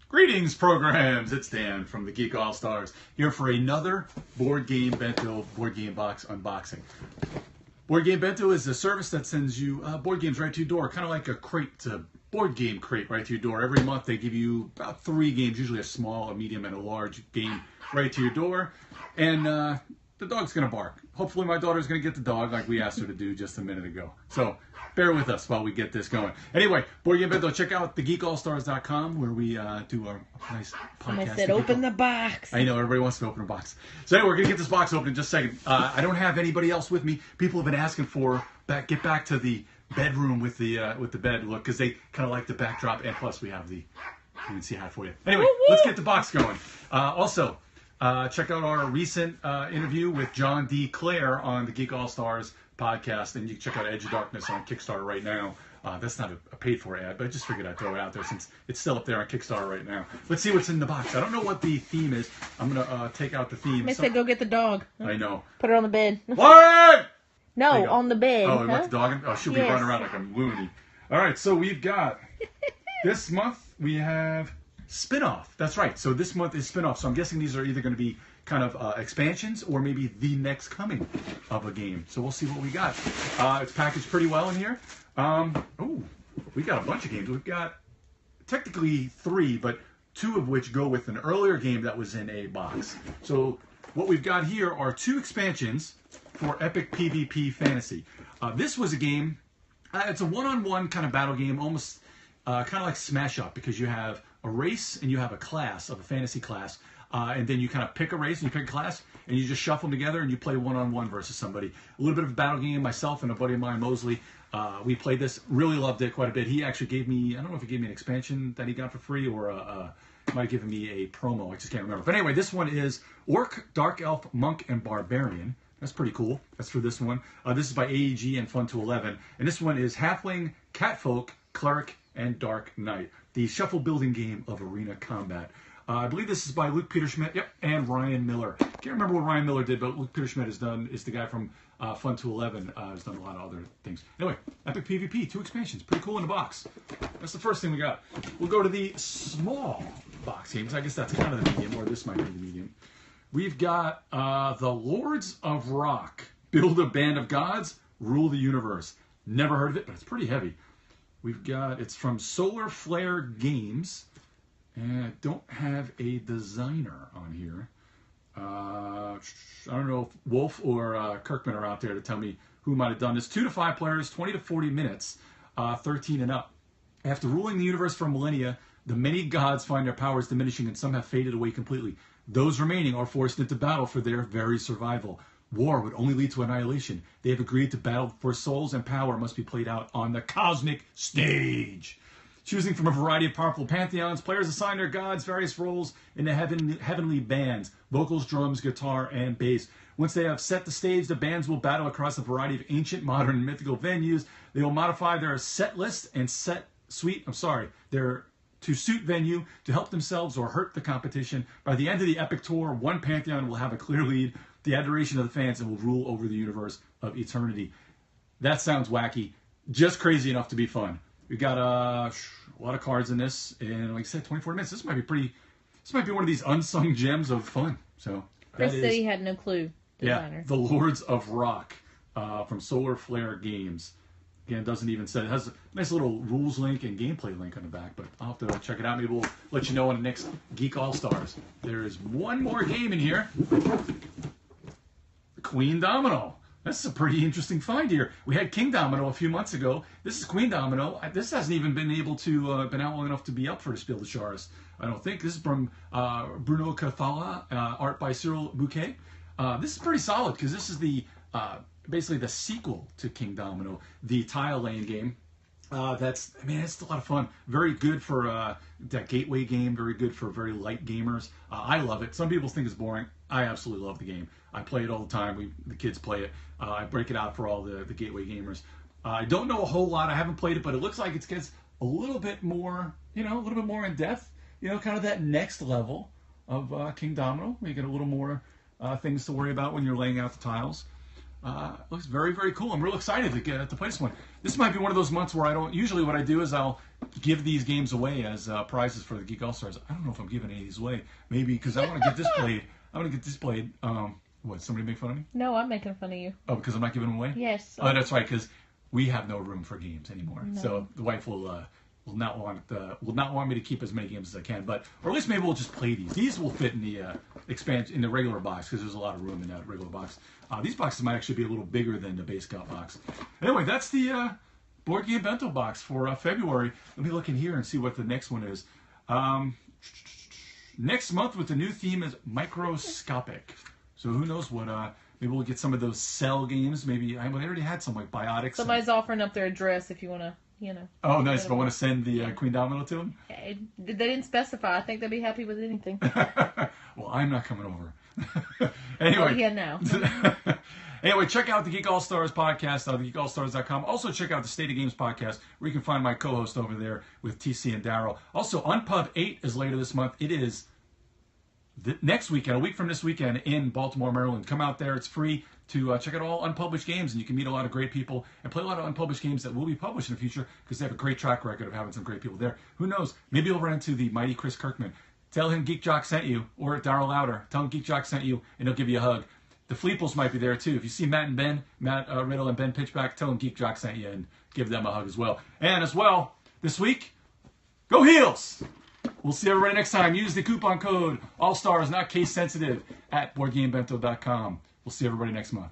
Greetings, programs. It's Dan from the Geek All-Stars here for another Board Game Bento board game box unboxing. Board Game Bento is a service that sends you board games right to your door, kind of like a crate, a board game crate right to your door. Every month they give you about 3 games, usually a small, a medium, and a large game right to your door. And the dog's going to bark. Hopefully my daughter's going to get the dog like we asked her to do just a minute ago. So bear with us while we get this going. Anyway, Board Game Bento, check out thegeekallstars.com where we do our nice podcast. I said open the box. I know, everybody wants to open a box. So anyway, we're going to get this box open in just a second. I don't have anybody else with me. People have been asking for, get back to the bedroom with the bed look, because they kind of like the backdrop, and plus we have the, you can see hat for you. Anyway, let's get the box going. Also, check out our recent interview with John D. Clare on the Geek All-Stars podcast, and you can check out Edge of Darkness on Kickstarter right now. That's not a paid-for ad, but I just figured I'd throw it out there since it's still up there on Kickstarter right now. Let's see what's in the box. I don't know what the theme is. I'm going to take out the theme. I said go get the dog. I know. Put it on the bed. What? No, on the bed. Oh, and let the dog in? Oh, she'll be running around like a loony. All right, so we've got, this month we have spin-off. That's right. So this month is spin-off. So I'm guessing these are either going to be kind of expansions or maybe the next coming of a game. So we'll see what we got. It's packaged pretty well in here. Oh, we got a bunch of games. We've got technically 3, but 2 of which go with an earlier game that was in a box. So what we've got here are 2 expansions for Epic PvP Fantasy. This was a game, it's a one-on-one kind of battle game, almost kind of like Smash Up, because you have a race and you have a class of a fantasy class. And then you kind of pick a race and you pick a class and you just shuffle them together and you play one-on-one versus somebody. A little bit of a battle game. Myself and a buddy of mine, Mosley, we played this, really loved it quite a bit. He actually gave me, I don't know if he gave me an expansion that he got for free or might have given me a promo. I just can't remember. But anyway, this one is Orc, Dark Elf, Monk, and Barbarian. That's pretty cool. That's for this one. This is by AEG and Fun to 11. And this one is Halfling, Catfolk, Cleric, and Dark Knight. The shuffle building game of arena combat. I believe this is by Luke Peter Schmidt, and Ryan Miller. Can't remember what Ryan Miller did, but Luke Peter Schmidt is the guy from Fun to 11. Has done a lot of other things. Anyway, Epic PvP, 2 expansions, pretty cool in the box. That's the first thing we got. We'll go to the small box games. I guess that's kind of the medium, or this might be the medium. We've got the Lords of Rock. Build a band of gods, rule the universe. Never heard of it, but it's pretty heavy. We've got, it's from Solar Flare Games. And I don't have a designer on here. I don't know if Wolf or Kirkman are out there to tell me who might have done this. 2 to 5 players, 20 to 40 minutes, 13 and up. After ruling the universe for millennia, the many gods find their powers diminishing and some have faded away completely. Those remaining are forced into battle for their very survival. War would only lead to annihilation. They have agreed to battle for souls, and power must be played out on the cosmic stage. Choosing from a variety of powerful pantheons, players assign their gods various roles in the heavenly bands: vocals, drums, guitar, and bass. Once they have set the stage, the bands will battle across a variety of ancient, modern, and mythical venues. They will modify their set list and their to suit venue to help themselves or hurt the competition. By the end of the epic tour, one pantheon will have a clear lead, the adoration of the fans, and will rule over the universe of eternity. That sounds wacky, just crazy enough to be fun. We got a lot of cards in this, and like I said, 24 minutes. This might be one of these unsung gems of fun. So Chris said he had no clue. Designer. Yeah, the Lords of Rock from Solar Flare Games. Again, it doesn't even say, it has a nice little rules link and gameplay link on the back, but I'll have to check it out. Maybe we'll let you know on the next Geek All-Stars. There is one more game in here. Queen Domino. This is a pretty interesting find here. We had King Domino a few months ago. This is Queen Domino. This hasn't even been able to been out long enough to be up for the Spiel des Jahres, I don't think. This is from Bruno Cathala, art by Cyril Bouquet. This is pretty solid because this is the basically the sequel to King Domino, the tile laying game. It's a lot of fun. Very good for that gateway game. Very good for very light gamers. I love it. Some people think it's boring. I absolutely love the game. I play it all the time. The kids play it. I break it out for all the gateway gamers. I don't know a whole lot. I haven't played it, but it looks like it gets a little bit more, a little bit more in depth. Kind of that next level of King Domino. You get a little more things to worry about when you're laying out the tiles. Looks very, very cool. I'm real excited to play this one. This might be one of those months where I don't. Usually, what I do is I'll give these games away as prizes for the Geek All Stars. I don't know if I'm giving any of these away. Maybe because I want to get this played. I want to get this played. What? Somebody make fun of me? No, I'm making fun of you. Oh, because I'm not giving them away? Yes. Oh, that's right. Because we have no room for games anymore. No. So the wife will not want me to keep as many games as I can. But or at least maybe we'll just play these. These will fit in the expansion in the regular box because there's a lot of room in that regular box. These boxes might actually be a little bigger than the base Scout box. Anyway, that's the Board Game Bento box for February. Let me look in here and see what the next one is. Next month with the new theme is microscopic. So who knows what? Maybe we'll get some of those cell games. Maybe I already had some like Biotics. Somebody's offering up their address if you want to, Oh, nice. If I want to send the Queen Domino to them? They didn't specify. I think they'd be happy with anything. Well, I'm not coming over. Anyway. Oh, yeah, no. Anyway, check out the Geek All Stars podcast on thegeekallstars.com. Also, check out the State of Games podcast, where you can find my co-host over there with TC and Daryl. Also, Unpub 8 is later this month. It is next weekend, a week from this weekend in Baltimore, Maryland. Come out there. It's free to check out all unpublished games, and you can meet a lot of great people and play a lot of unpublished games that will be published in the future because they have a great track record of having some great people there. Who knows? Maybe you'll run into the mighty Chris Kirkman. Tell him Geek Jock sent you, or Daryl Louder. Tell him Geek Jock sent you, and he'll give you a hug. The Fleeples might be there too. If you see Matt Riddle and Ben Pitchback, tell them Geek Jock sent you and give them a hug as well. And as well, this week, go Heels! We'll see everybody next time. Use the coupon code ALLSTARS, not case sensitive, at BoardGameBento.com. We'll see everybody next month.